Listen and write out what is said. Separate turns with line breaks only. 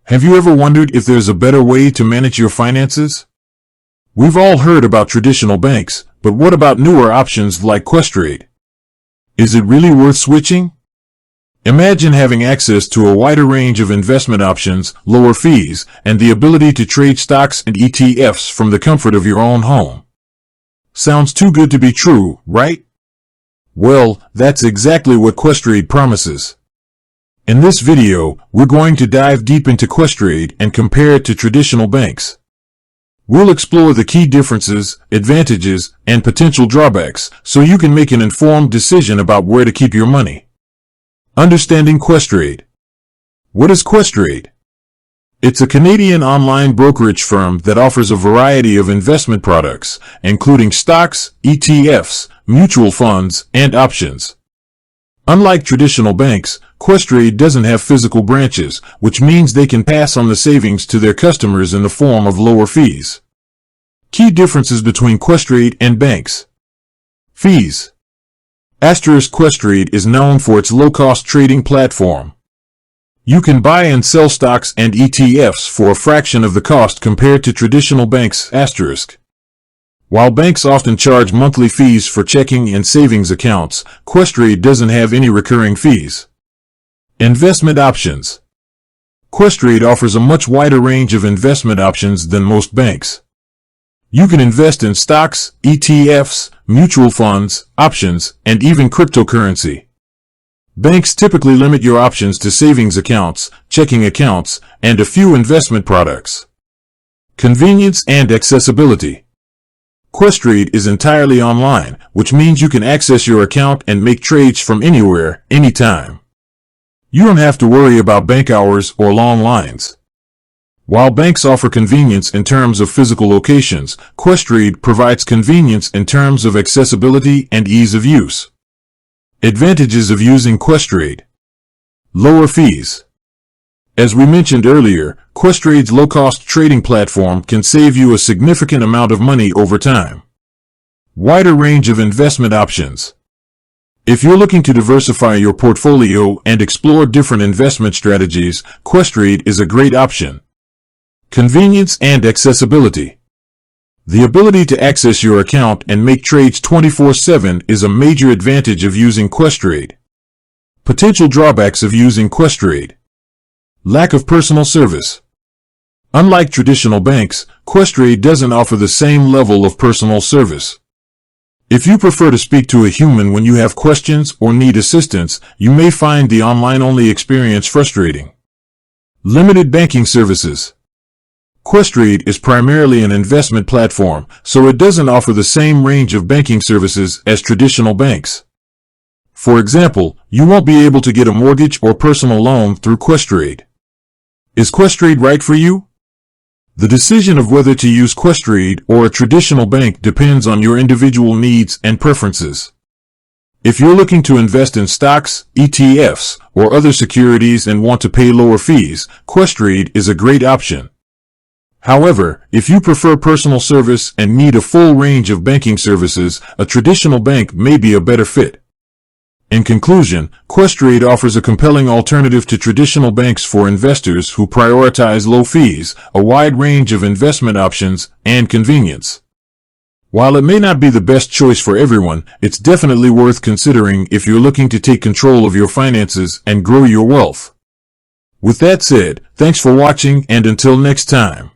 Have you ever wondered if there's a better way to manage your finances? We've all heard about traditional banks, but what about newer options like Questrade? Is it really worth switching? Imagine having access to a wider range of investment options, lower fees, and the ability to trade stocks and ETFs from the comfort of your own home. Sounds too good to be true, right? Well, that's exactly what Questrade promises. In this video, we're going to dive deep into Questrade and compare it to traditional banks. We'll explore the key differences, advantages, and potential drawbacks so you can make an informed decision about where to keep your money. Understanding Questrade. What is Questrade? It's a Canadian online brokerage firm that offers a variety of investment products, including stocks, ETFs, mutual funds, and options. Unlike traditional banks, Questrade doesn't have physical branches, which means they can pass on the savings to their customers in the form of lower fees. Key differences between Questrade and banks. Fees. Questrade is known for its low-cost trading platform. You can buy and sell stocks and ETFs for a fraction of the cost compared to traditional banks. While banks often charge monthly fees for checking and savings accounts, Questrade doesn't have any recurring fees. Investment options. Questrade offers a much wider range of investment options than most banks. You can invest in stocks, ETFs, mutual funds, options, and even cryptocurrency. Banks typically limit your options to savings accounts, checking accounts, and a few investment products. Convenience and accessibility. Questrade is entirely online, which means you can access your account and make trades from anywhere, anytime. You don't have to worry about bank hours or long lines. While banks offer convenience in terms of physical locations, Questrade provides convenience in terms of accessibility and ease of use. Advantages of using Questrade. Lower fees. As we mentioned earlier, Questrade's low-cost trading platform can save you a significant amount of money over time. Wider range of investment options. If you're looking to diversify your portfolio and explore different investment strategies, Questrade is a great option. Convenience and accessibility. The ability to access your account and make trades 24/7 is a major advantage of using Questrade. Potential drawbacks of using Questrade. Lack of personal service. Unlike traditional banks, Questrade doesn't offer the same level of personal service. If you prefer to speak to a human when you have questions or need assistance, you may find the online-only experience frustrating. Limited banking services. Questrade is primarily an investment platform, so it doesn't offer the same range of banking services as traditional banks. For example, you won't be able to get a mortgage or personal loan through Questrade. Is Questrade right for you? The decision of whether to use Questrade or a traditional bank depends on your individual needs and preferences. If you're looking to invest in stocks, ETFs, or other securities and want to pay lower fees, Questrade is a great option. However, if you prefer personal service and need a full range of banking services, a traditional bank may be a better fit. In conclusion, Questrade offers a compelling alternative to traditional banks for investors who prioritize low fees, a wide range of investment options, and convenience. While it may not be the best choice for everyone, it's definitely worth considering if you're looking to take control of your finances and grow your wealth. With that said, thanks for watching, and until next time.